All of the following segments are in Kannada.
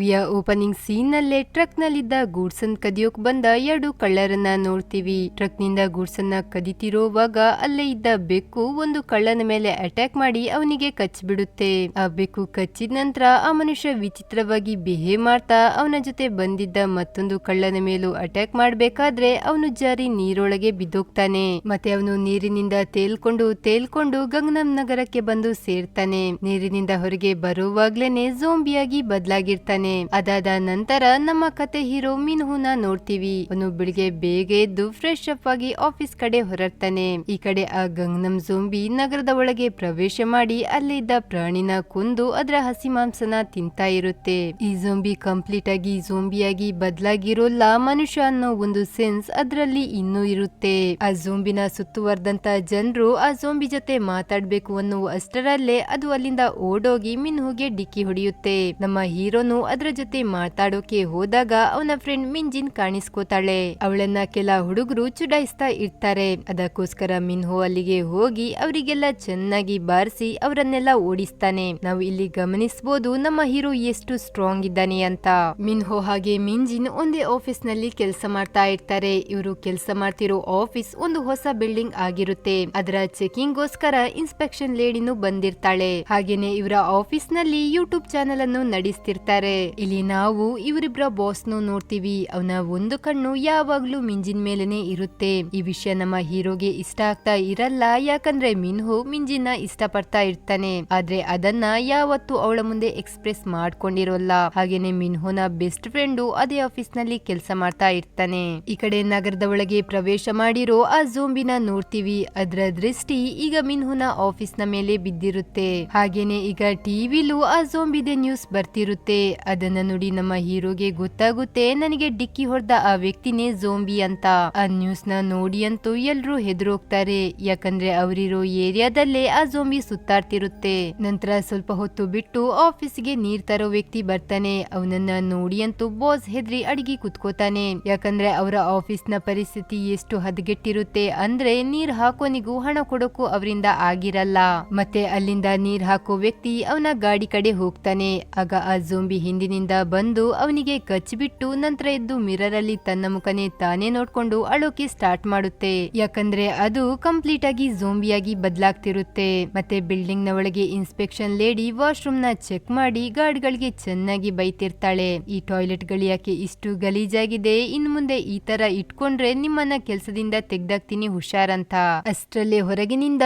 ಮೂವಿಯ ಓಪನಿಂಗ್ ಸೀನ್ ನಲ್ಲೇ ಟ್ರಕ್ ನಲ್ಲಿದ್ದ ಗೂಡ್ಸ್ ಅನ್ನ ಕದಿಯೋಕ್ ಬಂದ 2 ಕಳ್ಳರನ್ನ ನೋಡ್ತೀವಿ. ಟ್ರಕ್ ನಿಂದ ಗೂಡ್ಸ್ ಅನ್ನ ಕದಿತಿರೋವಾಗ ಅಲ್ಲೇ ಇದ್ದ ಬೆಕ್ಕು ಒಂದು ಕಳ್ಳನ ಮೇಲೆ ಅಟ್ಯಾಕ್ ಮಾಡಿ ಅವನಿಗೆ ಕಚ್ಚಿಬಿಡುತ್ತೆ. ಆ ಬೆಕ್ಕು ಕಚ್ಚಿದ ನಂತರ ಆ ಮನುಷ್ಯ ವಿಚಿತ್ರವಾಗಿ ಬಿಹೇವ್ ಮಾಡ್ತಾ ಅವನ ಜೊತೆ ಬಂದಿದ್ದ ಮತ್ತೊಂದು ಕಳ್ಳನ ಮೇಲೂ ಅಟ್ಯಾಕ್ ಮಾಡ್ಬೇಕಾದ್ರೆ ಅವನು ಜಾರಿ ನೀರೊಳಗೆ ಬಿದ್ದೋಗ್ತಾನೆ. ಮತ್ತೆ ಅವನು ನೀರಿನಿಂದ ತೇಲ್ಕೊಂಡು ಗಂಗನಂ ನಗರಕ್ಕೆ ಬಂದು ಸೇರ್ತಾನೆ. ನೀರಿನಿಂದ ಹೊರಗೆ ಬರುವಾಗ್ಲೇನೆ ಝೋಂಬಿಯಾಗಿ ಬದಲಾಗಿರ್ತಾನೆ. ಅದಾದ ನಂತರ ನಮ್ಮ ಕತೆ ಹೀರೋ ಮಿನ್ಹುನ ನೋಡ್ತೀವಿ. ಅವನು ಬೆಳಿಗ್ಗೆ ಬೇಗ ಎದ್ದು ಫ್ರೆಶ್ ಅಪ್ ಆಗಿ ಆಫೀಸ್ ಕಡೆ ಹೊರಡ್ತಾನೆ. ಈ ಕಡೆ ಆ ಗಂಗನಂ ಝೋಂಬಿ ನಗರದ ಒಳಗೆ ಪ್ರವೇಶ ಮಾಡಿ ಅಲ್ಲಿದ್ದ ಪ್ರಾಣಿನ ಕೊಂದು ಅದರ ಹಸಿ ಮಾಂಸನ ತಿಂತಾ ಇರುತ್ತೆ. ಈ ಝೋಂಬಿ ಕಂಪ್ಲೀಟ್ ಆಗಿ ಝೋಂಬಿಯಾಗಿ ಬದಲಾಗಿರೋಲ್ಲ, ಮನುಷ್ಯ ಅನ್ನೋ ಒಂದು ಸೆನ್ಸ್ ಅದರಲ್ಲಿ ಇನ್ನೂ ಇರುತ್ತೆ. ಆ ಝೋಂಬಿನ ಸುತ್ತುವರೆದಂತ ಜನರು ಆ ಝೋಂಬಿ ಜೊತೆ ಮಾತಾಡ್ಬೇಕು ಅನ್ನುವ ಅಷ್ಟರಲ್ಲೇ ಅದು ಅಲ್ಲಿಂದ ಓಡೋಗಿ ಮಿನ್ಹುಗೆ ಡಿಕ್ಕಿ ಹೊಡೆಯುತ್ತೆ. ನಮ್ಮ ಹೀರೋನು ಅದರ ಜೊತೆ ಮಾತಾಡೋಕೆ ಹೋದಾಗ ಅವನ ಫ್ರೆಂಡ್ ಮಿಂಜಿನ್ ಕಾಣಿಸ್ಕೋತಾಳೆ. ಅವಳನ್ನ ಕೆಲ ಹುಡುಗರು ಚುಡಾಯಿಸ್ತಾ ಇರ್ತಾರೆ. ಅದಕ್ಕೋಸ್ಕರ ಮಿನ್ಹೋ ಅಲ್ಲಿಗೆ ಹೋಗಿ ಅವರಿಗೆಲ್ಲ ಚೆನ್ನಾಗಿ ಬಾರಿಸಿ ಅವರನ್ನೆಲ್ಲ ಓಡಿಸ್ತಾನೆ. ನಾವು ಇಲ್ಲಿ ಗಮನಿಸಬಹುದು ನಮ್ಮ ಹೀರೋ ಎಷ್ಟು ಸ್ಟ್ರಾಂಗ್ ಇದ್ದಾನೆ ಅಂತ. ಮಿನ್ಹೋ ಹಾಗೆ ಮಿಂಜಿನ್ ಒಂದೇ ಆಫೀಸ್ ನಲ್ಲಿ ಕೆಲಸ ಮಾಡ್ತಾ ಇರ್ತಾರೆ. ಇವರು ಕೆಲಸ ಮಾಡ್ತಿರೋ ಆಫೀಸ್ ಒಂದು ಹೊಸ ಬಿಲ್ಡಿಂಗ್ ಆಗಿರುತ್ತೆ. ಅದರ ಚೆಕಿಂಗ್ ಗೋಸ್ಕರ ಇನ್ಸ್ಪೆಕ್ಷನ್ ಲೇಡಿನೂ ಬಂದಿರ್ತಾಳೆ. ಹಾಗೇನೆ ಇವರ ಆಫೀಸ್ ನಲ್ಲಿ ಯೂಟ್ಯೂಬ್ ಚಾನೆಲ್ ಅನ್ನು ನಡೆಸ್ತಿರ್ತಾರೆ. ಇಲ್ಲಿ ನಾವು ಇವರಿಬ್ಬರ ಬಾಸ್ ನೋಡ್ತೀವಿ. ಅವನ ಒಂದು ಕಣ್ಣು ಯಾವಾಗ್ಲೂ ಮಿಂಜಿನ್ ಮೇಲೇನೆ ಇರುತ್ತೆ. ಈ ವಿಷಯ ನಮ್ಮ ಹೀರೋಗೆ ಇಷ್ಟ ಆಗ್ತಾ ಇರಲ್ಲ, ಯಾಕಂದ್ರೆ ಮಿನ್ಹೋ ಮಿಂಜಿನ ಇಷ್ಟ ಪಡ್ತಾ ಇರ್ತಾನೆ. ಆದ್ರೆ ಅದನ್ನ ಯಾವತ್ತು ಅವಳ ಮುಂದೆ ಎಕ್ಸ್ಪ್ರೆಸ್ ಮಾಡ್ಕೊಂಡಿರೋಲ್ಲ. ಹಾಗೇನೆ ಮಿನ್ಹೋನ ಬೆಸ್ಟ್ ಫ್ರೆಂಡು ಅದೇ ಆಫೀಸ್ ನಲ್ಲಿ ಕೆಲಸ ಮಾಡ್ತಾ ಇರ್ತಾನೆ. ಈ ಕಡೆ ನಗರದ ಒಳಗೆ ಪ್ರವೇಶ ಮಾಡಿರೋ ಆ ಝೋಂಬಿನ ನೋಡ್ತೀವಿ. ಅದರ ದೃಷ್ಟಿ ಈಗ ಮಿನ್ಹುನ ಆಫೀಸ್ ನ ಮೇಲೆ ಬಿದ್ದಿರುತ್ತೆ. ಹಾಗೇನೆ ಈಗ ಟಿವಿಲೂ ಆ ಝೋಂಬಿದೆ ನ್ಯೂಸ್ ಬರ್ತಿರುತ್ತೆ. ಅದನ್ನ ನೋಡಿ ನಮ್ಮ ಹೀರೋಗೆ ಗೊತ್ತಾಗುತ್ತೆ ನನಗೆ ಡಿಕ್ಕಿ ಹೊಡೆದ ಆ ವ್ಯಕ್ತಿನೇ ಝೋಂಬಿ ಅಂತ. ಆ ನ್ಯೂಸ್ ನ ನೋಡಿ ಅಂತೂ ಎಲ್ರು ಹೆದರೋಗ್ತಾರೆ, ಯಾಕಂದ್ರೆ ಅವರಿರೋ ಏರಿಯಾದಲ್ಲೇ ಆ ಝೋಂಬಿ ಸುತ್ತಾಡ್ತಿರುತ್ತೆ. ನಂತರ ಸ್ವಲ್ಪ ಹೊತ್ತು ಬಿಟ್ಟು ಆಫೀಸ್ಗೆ ನೀರ್ ತರೋ ವ್ಯಕ್ತಿ ಬರ್ತಾನೆ. ಅವನನ್ನ ನೋಡಿ ಅಂತೂ ಬಾಸ್ ಹೆದ್ರಿ ಅಡಿಗೆ ಕುತ್ಕೋತಾನೆ. ಯಾಕಂದ್ರೆ ಅವರ ಆಫೀಸ್ ನ ಪರಿಸ್ಥಿತಿ ಎಷ್ಟು ಹದಗೆಟ್ಟಿರುತ್ತೆ ಅಂದ್ರೆ ನೀರ್ ಹಾಕೋನಿಗೂ ಹಣ ಕೊಡೋಕು ಅವರಿಂದ ಆಗಿರಲ್ಲ. ಮತ್ತೆ ಅಲ್ಲಿಂದ ನೀರ್ ಹಾಕೋ ವ್ಯಕ್ತಿ ಅವನ ಗಾಡಿ ಕಡೆ ಹೋಗ್ತಾನೆ. ಆಗ ಆ ಝೋಂಬಿ ಹಿಂದಿನಿಂದ ಬಂದು ಅವನಿಗೆ ಕಚ್ಚಿಬಿಟ್ಟು ನಂತರ ಎದ್ದು ಮಿರರ್ ಅಲ್ಲಿ ತನ್ನ ಮುಖನೇ ತಾನೇ ನೋಡ್ಕೊಂಡು ಅಳೋಕೆ ಸ್ಟಾರ್ಟ್ ಮಾಡುತ್ತೆ. ಯಾಕಂದ್ರೆ ಅದು ಕಂಪ್ಲೀಟ್ ಆಗಿ ಝೋಂಬಿಯಾಗಿ ಬದಲಾಗ್ತಿರುತ್ತೆ. ಮತ್ತೆ ಬಿಲ್ಡಿಂಗ್ ನ ಒಳಗೆ ಇನ್ಸ್ಪೆಕ್ಷನ್ ಲೇಡಿ ವಾಶ್ರೂಮ್ ನ ಚೆಕ್ ಮಾಡಿ ಗಾರ್ಡ್ ಗಳಿಗೆ ಚೆನ್ನಾಗಿ ಬೈತಿರ್ತಾಳೆ. ಈ ಟಾಯ್ಲೆಟ್ ಗಳು ಯಾಕೆ ಇಷ್ಟು ಗಲೀಜಾಗಿದೆ, ಇನ್ ಮುಂದೆ ಈ ತರ ಇಟ್ಕೊಂಡ್ರೆ ನಿಮ್ಮನ್ನ ಕೆಲ್ಸದಿಂದ ತೆಗ್ದಾಕ್ತೀನಿ ಹುಷಾರಂತ. ಅಷ್ಟರಲ್ಲೇ ಹೊರಗಿನಿಂದ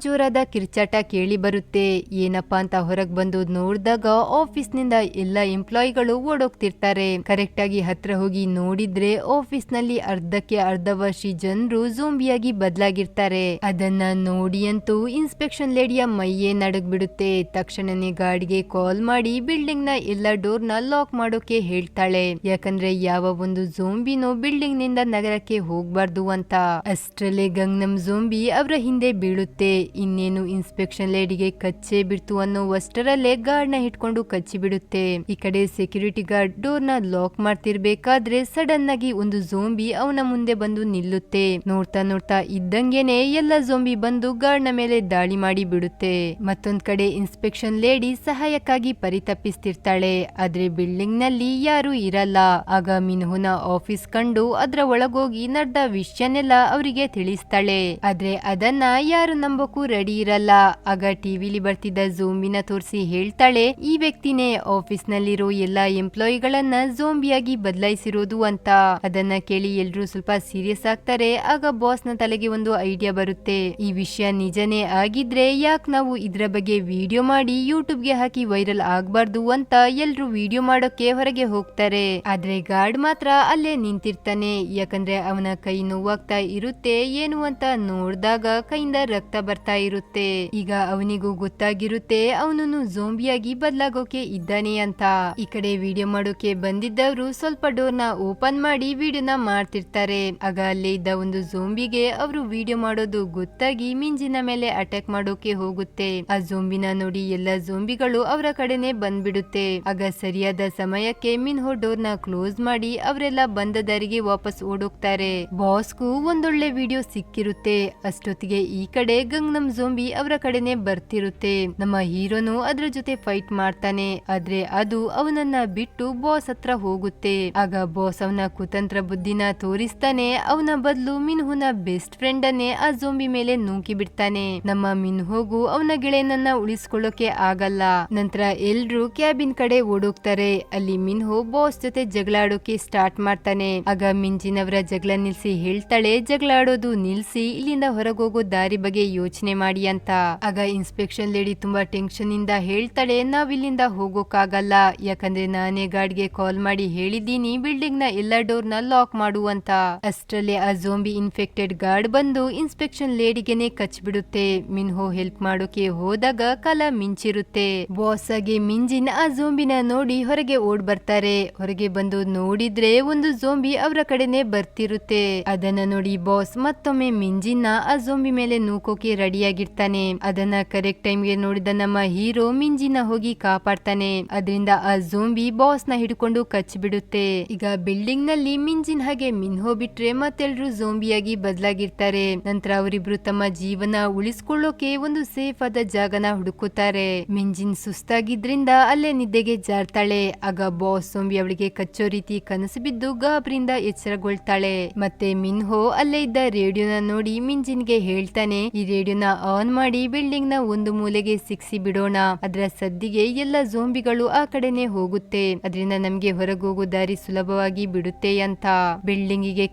ಜೋರಾದ ಕಿರ್ಚಾಟ ಕೇಳಿ ಬರುತ್ತೆ. ಏನಪ್ಪಾ ಅಂತ ಹೊರಗ್ ಬಂದು ನೋಡಿದಾಗ ಆಫೀಸ್ ನಿಂದ ಎಲ್ಲಾ ಎಂಪ್ಲಾಯಿಗಳು ಓಡೋಗ್ತಿರ್ತಾರೆ. ಕರೆಕ್ಟ್ ಆಗಿ ಹತ್ರ ಹೋಗಿ ನೋಡಿದ್ರೆ ಆಫೀಸ್ ನಲ್ಲಿ ಅರ್ಧಕ್ಕೆ ಅರ್ಧ ವರ್ಷಿ ಜನರು ಝೋಂಬಿಯಾಗಿ ಬದಲಾಗಿರ್ತಾರೆ. ಅದನ್ನ ನೋಡಿ ಅಂತೂ ಇನ್ಸ್ಪೆಕ್ಷನ್ ಲೇಡಿಯ ಮೈಯೇ ನಡಗ್ಬಿಡುತ್ತೆ. ತಕ್ಷಣನೇ ಗಾರ್ಡ್ಗೆ ಕಾಲ್ ಮಾಡಿ ಬಿಲ್ಡಿಂಗ್ ನ ಎಲ್ಲಾ ಡೋರ್ ನ ಲಾಕ್ ಮಾಡೋಕೆ ಹೇಳ್ತಾಳೆ. ಯಾಕಂದ್ರೆ ಯಾವ ಒಂದು ಝೋಂಬಿನೋ ಬಿಲ್ಡಿಂಗ್ ನಿಂದ ನಗರಕ್ಕೆ ಹೋಗ್ಬಾರ್ದು ಅಂತ. ಅಷ್ಟ್ರಲ್ಲೇ ಗಂಗನಂ ಝೋಂಬಿ ಅವರ ಹಿಂದೆ ಬೀಳುತ್ತೆ. ಇನ್ನೇನು ಇನ್ಸ್ಪೆಕ್ಷನ್ ಲೇಡಿಗೆ ಕಚ್ಚೇ ಬಿಡ್ತು ಅನ್ನೋ ಅಷ್ಟರಲ್ಲೇ ಗಾರ್ಡ್ ನ ಹಿಡ್ಕೊಂಡು ಕಚ್ಚಿ ಬಿಡುತ್ತೆ. ಈ ಕಡೆ ಸೆಕ್ಯೂರಿಟಿ ಗಾರ್ಡ್ ಡೋರ್ ನ ಲಾಕ್ ಮಾಡ್ತಿರ್ಬೇಕಾದ್ರೆ ಸಡನ್ ಆಗಿ ಒಂದು ಝೋಂಬಿ ಅವನ ಮುಂದೆ ಬಂದು ನಿಲ್ಲುತ್ತೆ. ನೋಡ್ತಾ ಇದ್ದಂಗೆನೆ ಎಲ್ಲ ಝೋಂಬಿ ಬಂದು ಗಾರ್ಡ್ ನ ಮೇಲೆ ದಾಳಿ ಮಾಡಿ ಬಿಡುತ್ತೆ. ಮತ್ತೊಂದ್ ಕಡೆ ಇನ್ಸ್ಪೆಕ್ಷನ್ ಲೇಡಿ ಸಹಾಯಕ್ಕಾಗಿ ಪರಿತಪ್ಪಿಸ್ತಿರ್ತಾಳೆ. ಆದ್ರೆ ಬಿಲ್ಡಿಂಗ್ ನಲ್ಲಿ ಯಾರು ಇರಲ್ಲ. ಆಗ ಮಿನ್ಹುನ ಆಫೀಸ್ ಕಂಡು ಅದ್ರ ಒಳಗೋಗಿ ನಡೆದ ವಿಷಯನೆಲ್ಲ ಅವರಿಗೆ ತಿಳಿಸ್ತಾಳೆ. ಆದ್ರೆ ಅದನ್ನ ಯಾರು ನಂಬೋಕು ರೆಡಿ ಇರಲ್ಲ. ಆಗ ಟಿವಿಲಿ ಬರ್ತಿದ್ದ ಝೋಂಬಿನ ತೋರಿಸಿ ಹೇಳ್ತಾಳೆ, ಈ ವ್ಯಕ್ತಿನೇ ಆಫೀಸ್ ನಲ್ಲಿರೋ ಎಲ್ಲಾ ಎಂಪ್ಲಾಯಿಗಳನ್ನ ಝೋಂಬಿಯಾಗಿ ಬದಲಾಯಿಸಿರೋದು ಅಂತ. ಅದನ್ನ ಕೇಳಿ ಎಲ್ರು ಸ್ವಲ್ಪ ಸೀರಿಯಸ್ ಆಗ್ತಾರೆ. ಆಗ ಬಾಸ್ ನ ತಲೆಗೆ ಒಂದು ಐಡಿಯಾ ಬರುತ್ತೆ. ಈ ವಿಷಯ ನಿಜನೇ ಆಗಿದ್ರೆ ಯಾಕೆ ನಾವು ಇದ್ರ ಬಗ್ಗೆ ವಿಡಿಯೋ ಮಾಡಿ ಯೂಟ್ಯೂಬ್ ಗೆ ಹಾಕಿ ವೈರಲ್ ಆಗ್ಬಾರ್ದು ಅಂತ ಎಲ್ರು ವಿಡಿಯೋ ಮಾಡೋಕೆ ಹೊರಗೆ ಹೋಗ್ತಾರೆ. ಆದ್ರೆ ಗಾರ್ಡ್ ಮಾತ್ರ ಅಲ್ಲೇ ನಿಂತಿರ್ತಾನೆ. ಯಾಕಂದ್ರೆ ಅವನ ಕೈ ನೋವಾಗ್ತಾ ಇರುತ್ತೆ. ಏನು ಅಂತ ನೋಡಿದಾಗ ಕೈಯಿಂದ ರಕ್ತ ಬರ್ತಾ ಇರುತ್ತೆ. ಈಗ ಅವನಿಗೂ ಗೊತ್ತಾಗಿರುತ್ತೆ ಅವನನ್ನು ಝೋಂಬಿಯಾಗಿ ಬದಲಾಗೋಕೆ ಇದ್ದಾನೆ ಅಂತ. ಈ ಕಡೆ ವಿಡಿಯೋ ಮಾಡೋಕೆ ಬಂದಿದ್ದವರು ಸ್ವಲ್ಪ ಡೋರ್ ನ ಓಪನ್ ಮಾಡಿ ವಿಡಿಯೋನ ಮಾಡ್ತಿರ್ತಾರೆ. ಆಗ ಅಲ್ಲೇ ಇದ್ದ ಒಂದು ಝೋಂಬಿಗೆ ಅವರು ವಿಡಿಯೋ ಮಾಡೋದು ಗೊತ್ತಾಗಿ ಮಿಂಜಿನ ಮೇಲೆ ಅಟ್ಯಾಕ್ ಮಾಡೋಕೆ ಹೋಗುತ್ತೆ. ಆ ಝೋಂಬಿನ ನೋಡಿ ಎಲ್ಲ ಝೋಂಬಿಗಳು ಅವರ ಕಡೆನೆ ಬಂದ್ಬಿಡುತ್ತೆ. ಆಗ ಸರಿಯಾದ ಸಮಯಕ್ಕೆ ಮಿನ್ಹೋ ಡೋರ್ ನ ಕ್ಲೋಸ್ ಮಾಡಿ ಅವರೆಲ್ಲ ಬಂದ ದಾರಿಗೆ ವಾಪಸ್ ಓಡೋಗ್ತಾರೆ. ಬಾಸ್ಗೂ ಒಂದೊಳ್ಳೆ ವಿಡಿಯೋ ಸಿಕ್ಕಿರುತ್ತೆ. ಅಷ್ಟೊತ್ತಿಗೆ ಈ ಕಡೆ ಗಂಗನಂ ಝೋಂಬಿ ಅವರ ಕಡೆನೆ ಬರ್ತಿರುತ್ತೆ. ನಮ್ಮ ಹೀರೋನು ಅದ್ರ ಜೊತೆ ಫೈಟ್ ಮಾಡ್ತಾನೆ. ಆದ್ರೆ ಅದು ಅವನನ್ನ ಬಿಟ್ಟು ಬಾಸ್ ಹತ್ರ ಹೋಗುತ್ತೆ. ಆಗ ಬಾಸ್ ಅವನ ಕುತಂತ್ರ ಬುದ್ಧಿನ ತೋರಿಸ್ತಾನೆ. ಅವನ ಬದಲು ಮಿನ್ಹುನ ಬೆಸ್ಟ್ ಫ್ರೆಂಡ್ ಅನ್ನೇ ಆ ಜೋಂಬಿ ಮೇಲೆ ನೂಕಿ ಬಿಡ್ತಾನೆ. ನಮ್ಮ ಮಿನ್ಹೋಗೂ ಅವನ ಗೆಳೆಯನನ್ನ ಉಳಿಸ್ಕೊಳ್ಳೋಕೆ ಆಗಲ್ಲ. ನಂತರ ಎಲ್ರು ಕ್ಯಾಬಿನ್ ಕಡೆ ಓಡೋಗ್ತಾರೆ. ಅಲ್ಲಿ ಮಿನ್ಹೋ ಬಾಸ್ ಜೊತೆ ಜಗಳ ಆಡೋಕೆ ಸ್ಟಾರ್ಟ್ ಮಾಡ್ತಾನೆ. ಆಗ ಮಿಂಜಿನ್ ಅವರ ಜಗಳ ನಿಲ್ಸಿ ಹೇಳ್ತಾಳೆ, ಜಗಳ ಆಡೋದು ನಿಲ್ಸಿ ಇಲ್ಲಿಂದ ಹೊರಗೋಗೋ ದಾರಿ ಬಗ್ಗೆ ಯೋಚನೆ ಮಾಡಿ ಅಂತ. ಆಗ ಇನ್ಸ್ಪೆಕ್ಷನ್ ಲೇಡಿ ತುಂಬಾ ಟೆನ್ಷನ್ ಇಂದ ಹೇಳ್ತಾಳೆ, ನಾವ್ ಇಲ್ಲಿಂದ ಹೋಗೋಕಾಗಲ್ಲ, ಯಾಕಂದ್ರೆ ನಾನೇ ಗಾರ್ಡ್ಗೆ ಕಾಲ್ ಮಾಡಿ ಹೇಳಿದ್ದೀನಿ ಬಿಲ್ಡಿಂಗ್ ನ ಎಲ್ಲಾ ಡೋರ್ ನ ಲಾಕ್ ಮಾಡು ಅಂತ. ಅಷ್ಟರಲ್ಲೇ ಆ ಜೋಂಬಿ ಇನ್ಫೆಕ್ಟೆಡ್ ಗಾರ್ಡ್ ಬಂದು ಇನ್ಸ್ಪೆಕ್ಷನ್ ಲೇಡಿಗೆನೆ ಕಚ್ಬಿಡುತ್ತೆ. ಮಿನ್ಹೋ ಹೆಲ್ಪ್ ಮಾಡೋಕೆ ಹೋದಾಗ ಕಾಲ ಮಿಂಚಿರುತ್ತೆ. ಬಾಸ್ ಆಗಿ ಮಿಂಜಿನ್ ಆ ಜೋಂಬಿನ ನೋಡಿ ಹೊರಗೆ ಓಡ್ ಬರ್ತಾರೆ. ಹೊರಗೆ ಬಂದು ನೋಡಿದ್ರೆ ಒಂದು ಜೋಂಬಿ ಅವರ ಕಡೆನೆ ಬರ್ತಿರುತ್ತೆ. ಅದನ್ನ ನೋಡಿ ಬಾಸ್ ಮತ್ತೊಮ್ಮೆ ಮಿಂಜಿನ್ನ ಆ ಜೋಂಬಿ ಮೇಲೆ ನೂಕೋಕೆ ರೆಡಿಯಾಗಿರ್ತಾನೆ. ಅದನ್ನ ಕರೆಕ್ಟ್ ಟೈಮ್ಗೆ ನೋಡಿದ ನಮ್ಮ ಹೀರೋ ಮಿಂಜಿನ ಹೋಗಿ ಕಾಪಾಡ್ತಾನೆ. ಅದರಿಂದ ಆ ಜೋಂಬಿ ಬಾಸ್ ನ ಹಿಡ್ಕೊಂಡು ಕಚ್ಬಿಡುತ್ತೆ. ಈಗ ಬಿಲ್ಡಿಂಗ್ ನಲ್ಲಿ ಮಿಂಜಿನ್ ಹಾಗೆ ಮಿನ್ಹೋ ಬಿಟ್ರೆ ಮತ್ತೆಲ್ರು ಜೋಂಬಿಯಾಗಿ ಬದಲಾಗಿರ್ತಾರೆ. ನಂತರ ಅವರಿಬ್ರು ತಮ್ಮ ಜೀವನ ಉಳಿಸ್ಕೊಳ್ಳೋಕೆ ಒಂದು ಸೇಫ್ ಆದ ಜಾಗನ ಹುಡುಕುತ್ತಾರೆ. ಮಿಂಜಿನ್ ಸುಸ್ತಾಗಿದ್ರಿಂದ ಅಲ್ಲೇ ನಿದ್ದೆಗೆ ಜಾರ್ತಾಳೆ. ಆಗ ಬಾಸ್ ಜೋಂಬಿ ಅವಳಿಗೆ ಕಚ್ಚೋ ರೀತಿ ಕನಸು ಬಿದ್ದು ಗಾಬರಿಯಿಂದ ಎಚ್ಚರಗೊಳ್ತಾಳೆ. ಮತ್ತೆ ಮಿನ್ಹೋ ಅಲ್ಲೇ ಇದ್ದ ರೇಡಿಯೋನ ನೋಡಿ ಮಿಂಜಿನ್ಗೆ ಹೇಳ್ತಾನೆ, ಈ ರೇಡಿಯೋನ ಆನ್ ಮಾಡಿ ಬಿಲ್ಡಿಂಗ್ ನ ಒಂದು ಮೂಲೆಗೆ ಸಿಕ್ಸಿ ಬಿಡೋಣ. ಅದರ ಸದ್ದಿಗೆ ಎಲ್ಲ ಜೋಂಬಿಗಳು ಆ ಕಡೆನೆ ಹೋಗುತ್ತೆ. ಅದರಿಂದ ನಮ್ಗೆ ಹೊರಗೋಗೋ ದಾರಿ ಸುಲಭವಾಗಿ ಬಿಡುತ್ತೆ ಅಂತ. ಬಿಲ್ಡಿಂಗ್ ಗೆ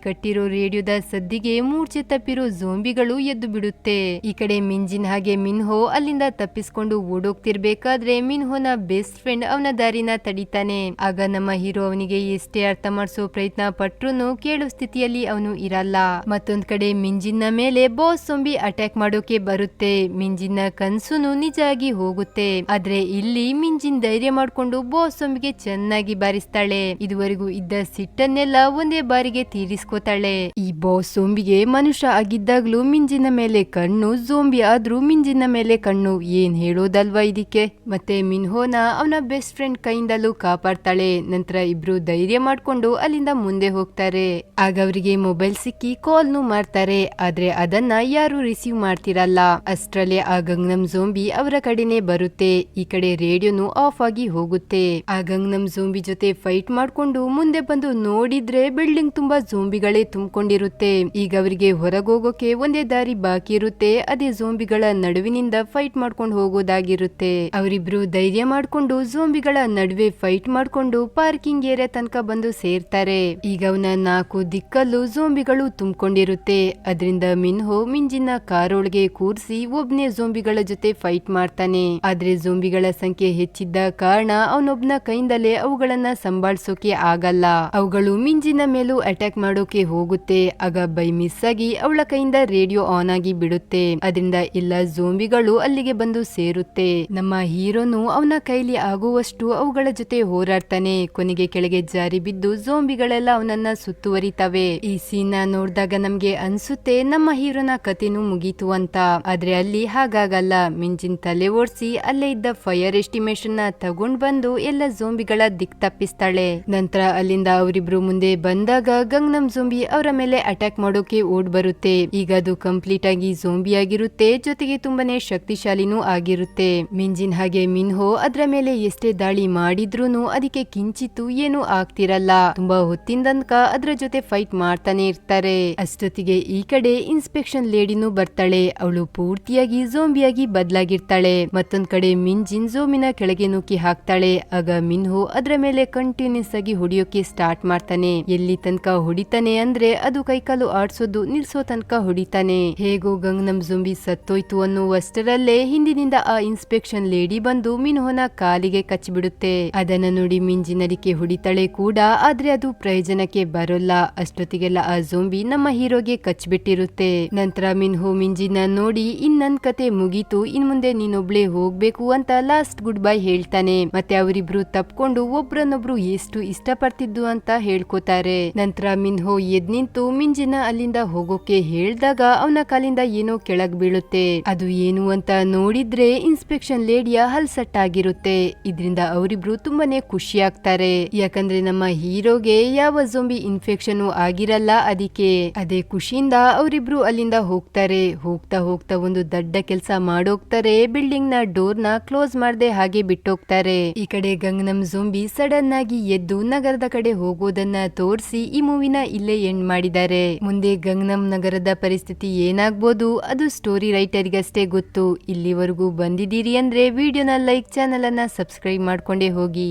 ಕಟ್ಟಿರೋ ರೇಡಿಯೋದ ಸದ್ದಿಗೆ ಮೂರ್ಛೆ ತಪ್ಪಿರೋ ಜೋಂಬಿಗಳು ಎದ್ದು ಬಿಡುತ್ತೆ. ಈ ಕಡೆ ಮಿಂಜಿನ್ ಹಾಗೆ ಮಿನ್ಹೋ ಅಲ್ಲಿಂದ ತಪ್ಪಿಸ್ಕೊಂಡು ಓಡೋಗ್ತಿರ್ಬೇಕಾದ್ರೆ ಮಿನ್ಹೋನ ಬೆಸ್ಟ್ ಫ್ರೆಂಡ್ ಅವನ ದಾರಿನ ತಡಿತಾನೆ. ಆಗ ನಮ್ಮ ಹೀರೋ ಅವನಿಗೆ ಎಷ್ಟೇ ಅರ್ಥ ಮಾಡಿಸೋ ಪ್ರಯತ್ನ ಪಟ್ರು ಕೇಳೋ ಸ್ಥಿತಿಯಲ್ಲಿ ಅವನು ಇರಲ್ಲ. ಮತ್ತೊಂದ್ ಕಡೆ ಮಿಂಜಿನ್ ನ ಮೇಲೆ ಬಾಸ್ ಜೋಂಬಿ ಅಟ್ಯಾಕ್ ಮಾಡೋಕೆ ಬರುತ್ತೆ. ಮಿಂಜಿನ್ ನ ಕನ್ಸುನು ನಿಜ ಆಗಿ ಹೋಗುತ್ತೆ. ಆದ್ರೆ ಇಲ್ಲಿ ಮಿಂಜಿನ್ ಧೈರ್ಯ ಮಾಡ್ಕೊಂಡು ಬಾಸ್ ಜೋಂಬಿಗೆ ಚೆನ್ನಾಗಿ ಬಾರಿಸ್ತಾಳೆ. ಇದುವರೆಗೂ ಇದ್ದ ಸಿಟ್ಟನ್ನೆಲ್ಲ ಒಂದೇ ಬಾರಿಗೆ ತೀರಿಸ್ಕೋತಾಳೆ. ಈ ಬಾಸ್ ಜೋಂಬಿಗೆ ಮನುಷ್ಯ ಆಗಿದ್ದಾಗ್ಲೂ ಮಿಂಜಿನ ಮೇಲೆ ಕಣ್ಣು, ಜೋಂಬಿ ಆದ್ರೂ ಮಿಂಜಿನ ಮೇಲೆ ಕಣ್ಣು, ಏನ್ ಹೇಳೋದಲ್ವಾ ಇದಕ್ಕೆ. ಮತ್ತೆ ಮಿನ್ಹೋನ ಅವನ ಬೆಸ್ಟ್ ಫ್ರೆಂಡ್ ಕೈಯಿಂದಲೂ ಕಾಪಾಡ್ತಾಳೆ. ನಂತರ ಇಬ್ರು ಧೈರ್ಯ ಮಾಡ್ಕೊಂಡು ಅಲ್ಲಿಂದ ಮುಂದೆ ಹೋಗ್ತಾರೆ. ಆಗ ಅವರಿಗೆ ಮೊಬೈಲ್ ಸಿಕ್ಕಿ ಕಾಲ್ನು ಮಾಡ್ತಾರೆ. ಆದ್ರೆ ಅದನ್ನ ಯಾರು ರಿಸೀವ್ ಮಾಡ್ತಿರಲ್ಲ. ಅಷ್ಟ್ರಲ್ಲೇ ಆ ಗಂಗ್ನಮ್ ಜೋಂಬಿ ಅವರ ಕಡೆನೆ ಬರುತ್ತೆ. ಈ ಕಡೆ ರೇಡಿಯೋನು ಆಫ್ ಆಗಿ ಹೋಗುತ್ತೆ. ಆ ಗಂಗ್ನಮ್ ಜೋಂಬಿ ಜೊತೆ ಫೈಟ್ ಮಾಡ್ಕೊಂಡು ಮುಂದೆ ಬಂದು ನೋಡಿದ್ರೆ ಬಿಲ್ಡಿಂಗ್ ತುಂಬಾ ಜೋಂಬಿಗಳೇ ತುಂಬಿಕೊಂಡಿರುತ್ತೆ. ಈಗ ಅವರಿಗೆ ಹೊರಗೋಗೋಕೆ ಒಂದೇ ದಾರಿ ಬಾಕಿ ಇರುತ್ತೆ. ಅದೇ ಜೋಂಬಿಗಳ ನಡುವಿನಿಂದ ಫೈಟ್ ಮಾಡ್ಕೊಂಡು ಹೋಗೋದಾಗಿರುತ್ತೆ. ಅವರಿಬ್ರು ಧೈರ್ಯ ಮಾಡ್ಕೊಂಡು ಜೋಂಬಿಗಳ ನಡುವೆ ಫೈಟ್ ಮಾಡ್ಕೊಂಡು ಪಾರ್ಕಿಂಗ್ ಏರಿಯಾ ತನಕ ಬಂದು ಸೇರ್ತಾರೆ. ಈಗ ಅವನ 4 ದಿಕ್ಕಲ್ಲೂ ಜೋಂಬಿಗಳು ತುಂಬಿಕೊಂಡಿರುತ್ತೆ. ಅದರಿಂದ ಮಿನ್ಹೋ ಮಿಂಜಿನ ಕಾರೊಳಗೆ ಕೂರಿಸಿ ಒಬ್ನೇ ಜೋಂಬಿಗಳ ಜೊತೆ ಫೈಟ್ ಮಾಡ್ತಾನೆ. ಆದ್ರೆ ಜೋಂಬಿಗಳ ಸಂಖ್ಯೆ ಹೆಚ್ಚಿದ್ದ ಕಾರಣ ಅವನೊಬ್ನ ಕೈಯಿಂದಲೇ ಅವುಗಳನ್ನ ಸಂಭಾಳಿಸೋಕೆ ಆಗಲ್ಲ. ಅವುಗಳು ಮಿಂಜಿನ ಮೇಲೂ ಅಟ್ಯಾಕ್ ಮಾಡೋಕೆ ಹೋಗುತ್ತೆ. ಆಗ ಬೈ ಮಿಸ್ ಆಗಿ ಅವಳ ಕೈಯಿಂದ ರೇಡಿಯೋ ಆನ್ ಆಗಿ ಬಿಡುತ್ತೆ. ಅದರಿಂದ ಎಲ್ಲ ಜೋಂಬಿಗಳು ಅಲ್ಲಿಗೆ ಬಂದು ಸೇರುತ್ತೆ. ನಮ್ಮ ಹೀರೋನು ಅವನ ಕೈಲಿ ಆಗುವಷ್ಟು ಅವುಗಳ ಜೊತೆ ಹೋರಾಡ್ತಾನೆ. ಕೊನೆಗೆ ಕೆಳಗೆ ಜಾರಿ ಬಿದ್ದು ಜೋಂಬಿಗಳೆಲ್ಲ ಅವನನ್ನ ಸುತ್ತುವರಿತವೆ. ಈ ಸೀನ್ ನೋಡಿದಾಗ ನಮ್ಗೆ ಅನ್ಸುತ್ತೆ ನಮ್ಮ ಹೀರೋನ ಕಥೆನೂ ಮುಗೀತು ಅಂತ. ಆದ್ರೆ ಅಲ್ಲಿ ಹಾಗಾಗಲ್ಲ. ಮಿಂಜಿನ್ ತಲೆ ಓಡಿಸಿ ಅಲ್ಲೇ ಇದ್ದ ಫೈರ್ ಎಸ್ಟಿಮೇಷನ್ ನ ತಗೊಂಡ್ ಬಂದು ಎಲ್ಲ ಜೋಂಬಿಗಳ ದಿಕ್ ತಪ್ಪಿಸ್ತಾಳೆ. ನಂತರ ಅಲ್ಲಿಂದ ಅವರಿಬ್ರು ಮುಂದೆ ಬಂದಾಗ ಗಂಗ್ನಮ್ ಜೋಂಬಿ ಅವರ ಮೇಲೆ ಅಟ್ಯಾಕ್ ಮಾಡೋಕೆ ಓಡ್ ಬರುತ್ತೆ. ಈಗ ಅದು ಕಂಪ್ಲೀಟ್ ಆಗಿ ಜೋಂಬಿ ಆಗಿರುತ್ತೆ. ಜೊತೆಗೆ ತುಂಬಾನೇ ಶಕ್ತಿಶಾಲಿನೂ ಆಗಿರುತ್ತೆ. ಮಿಂಜಿನ್ ಹಾಗೆ ಮಿನ್ಹೋ ಅದ್ರ ಮೇಲೆ ಎಷ್ಟೇ ದಾಳಿ ಮಾಡಿದ್ರೂನು ಅದಕ್ಕೆ ಕಿಂಚಿತ್ತು ಏನೂ ಆಗ್ತಿರಲ್ಲ. ತುಂಬಾ ಹೊತ್ತಿಂದನ್ಕ ಅದ್ರ ಜೊತೆ ಫೈಟ್ ಮಾಡ್ತಾನೆ ಇರ್ತಾರೆ. ಅಷ್ಟೊತ್ತಿಗೆ ಈ ಕಡೆ ಇನ್ಸ್ಪೆಕ್ಷನ್ ಲೇಡಿನೂ ಬರ್ತಾಳೆ. ಅವಳು ಪೂರ್ತಿಯಾಗಿ ಜೋಂಬಿಯಾಗಿ ಬದಲಾಗಿರ್ತಾಳೆ. ಮತ್ತೊಂದ್ ಕಡೆ ಮಿಂಜಿನ್ ಜೋಂಬಿನ ಕೆಳಗೆ ನೂಕಿ ಹಾಕ್ತಾಳೆ. ಆಗ ಮಿನ್ಹೋ ಅದ್ರ ಮೇಲೆ ಕಂಟಿನ್ಯೂಸ್ ಆಗಿ ಹೊಡಿಯೋಕೆ ಸ್ಟಾರ್ಟ್ ಮಾಡ್ತಾನೆ. ಎಲ್ಲಿ ತನಕ ಹೊಡಿತಾನೆ ಅಂದ್ರೆ ಅದು ಕೈಕಾಲು ಆಡ್ಸೋದು ನಿಲ್ಸೋ ತನಕ ಹೊಡಿತಾನೆ. ಹೇಗೋ ಗಂಗ್ನಮ್ ಜೋಂಬಿ ಸತ್ತೋಯ್ತು ಅನ್ನುವಷ್ಟರಲ್ಲೇ ಹಿಂದಿನಿಂದ ಆ ಇನ್ಸ್ಪೆಕ್ಷನ್ ಲೇಡಿ ಬಂದು ಮಿನ್ಹೋನ ಕಾಲಿಗೆ ಕಚ್ಚಿಬಿಡುತ್ತೆ. ಅದನ್ನ ನೋಡಿ ಮಿಂಜಿನ್ ಅದಕ್ಕೆ ಹೊಡಿತಾಳೆ ಕೂಡ. ಆದ್ರೆ ಅದು ಪ್ರಯೋಜನಕ್ಕೆ ಬರೋಲ್ಲ. ಅಷ್ಟೊತ್ತಿಗೆಲ್ಲ ಆ ಜೋಂಬಿ ನಮ್ಮ ಹೀರೋಗೆ ಕಚ್ಬಿಟ್ಟಿರುತ್ತೆ. ನಂತರ ಮಿನ್ಹೋ ಮಿಂಜಿನ ನೋಡಿ ಇನ್ ನನ್ ಕತೆ ಮುಗೀತು, ಇನ್ ಮುಂದೆ ನೀನೊಬ್ಳೆ ಹೋಗ್ಬೇಕು ಅಂತ ಲಾಸ್ಟ್ ಗುಡ್ ಬೈ ಹೇಳ್ತಾನೆ. ಮತ್ತೆ ಅವರಿಬ್ರು ತಪ್ಕೊಂಡು ಒಬ್ರನ್ನೊಬ್ರು ಎಷ್ಟು ಇಷ್ಟಪಡ್ತಿದ್ದು ಅಂತ ಹೇಳ್ಕೋತಾರೆ. ನಂತರ ಮಿನ್ಹೋ ಎದ್ ನಿಂತು ಮಿಂಜಿನ ಅಲ್ಲಿಂದ ಹೋಗೋಕೆ ಹೇಳ್ದಾಗ ಅವನ ಕಾಲಿಂದ ಏನೋ ಕೆಳಗ್ ಬೀಳುತ್ತೆ. ಅದು ಏನು ಅಂತ ನೋಡಿದ್ರೆ ಇನ್ಸ್ಪೆಕ್ಷನ್ ಲೇಡಿಯ ಹಲ್ಸಟ್ಟಾಗಿರುತ್ತೆ. ಇದ್ರಿಂದ ಅವರಿಬ್ರು ತುಂಬಾನೇ ಖುಷಿ ಆಗ್ತಾರೆ. ಯಾಕಂದ್ರೆ ನಮ್ಮ ಹೀರೋಗೆ ಯಾವ ಜೋಂಬಿ ಇನ್ಫೆಕ್ಷನ್ ಆಗಿರಲ್ಲ. ಅದಕ್ಕೆ ಅದೇ ಖುಷಿಯಿಂದ ಅವರಿಬ್ರು ಅಲ್ಲಿಂದ ಹೋಗ್ತಾರೆ. ಹೋಗ್ತಾ ಹೋಗ್ತಾ ಒಂದು ದೊಡ್ಡ ಕೆಲಸ ಮಾಡೋಗ್ತಾರೆ. ಬಿಲ್ಡಿಂಗ್ ನ ಡೋರ್ ನ ಕ್ಲೋಸ್ ಮಾಡದೆ ಹಾಗೆ ಬಿಟ್ಟೋಗ್ತಾರೆ. ಈ ಕಡೆ ಕಡೆ ಗಂಗನಂ ಝೋಂಬಿ ಸಡನ್ ಆಗಿ ಎದ್ದು ನಗರದ ಕಡೆ ಹೋಗೋದನ್ನ ತೋರಿಸಿ ಈ ಮೂವಿನ ಇಲ್ಲೇ ಎಂಡ್ ಮಾಡಿದ್ದಾರೆ. ಮುಂದೆ ಗಂಗನಂ ನಗರದ ಪರಿಸ್ಥಿತಿ ಏನಾಗ್ಬೋದು ಅದು ಸ್ಟೋರಿ ರೈಟರ್ಗಷ್ಟೇ ಗೊತ್ತು. ಇಲ್ಲಿವರೆಗೂ ಬಂದಿದ್ದೀರಿ ಅಂದ್ರೆ ವಿಡಿಯೋನ ಲೈಕ್, ಚಾನಲ್ ಅನ್ನ ಸಬ್ಸ್ಕ್ರೈಬ್ ಮಾಡ್ಕೊಂಡೇ ಹೋಗಿ.